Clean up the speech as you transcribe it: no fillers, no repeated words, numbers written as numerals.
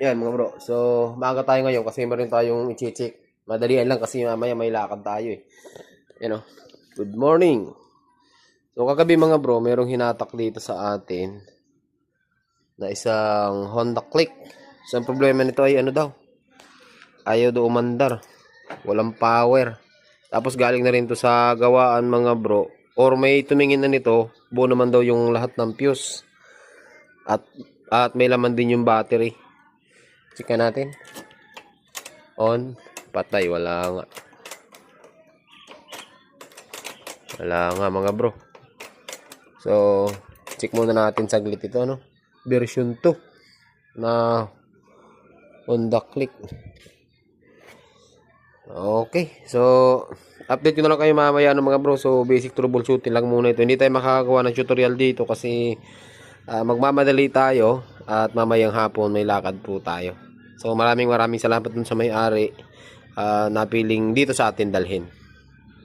Yan mga bro. So, maaga tayo ngayon kasi meron tayong i-check. Madalian lang kasi mamaya may lakad tayo eh. Yan o. Good morning. So, kagabi mga bro, merong hinatak dito sa atin na isang Honda Click. So, ang problema nito ay ano daw? Ayaw daw umandar. Walang power. Tapos galing na rin to sa gawaan mga bro. Or may tumingin na nito, buo naman daw yung lahat ng fuse. At may laman din yung battery. Chika natin. On. Patay. Wala nga. Wala nga mga bro. So, check muna natin saglit ito. Ano? Version 2 na Honda Click. Okay. So, update ko na lang kayo mamaya mga bro. So, basic troubleshooting lang muna ito. Hindi tayo makakagawa ng tutorial dito kasi magmamadali tayo at mamayang hapon may lakad po tayo. So maraming salamat dun sa may-ari napiling dito sa atin dalhin.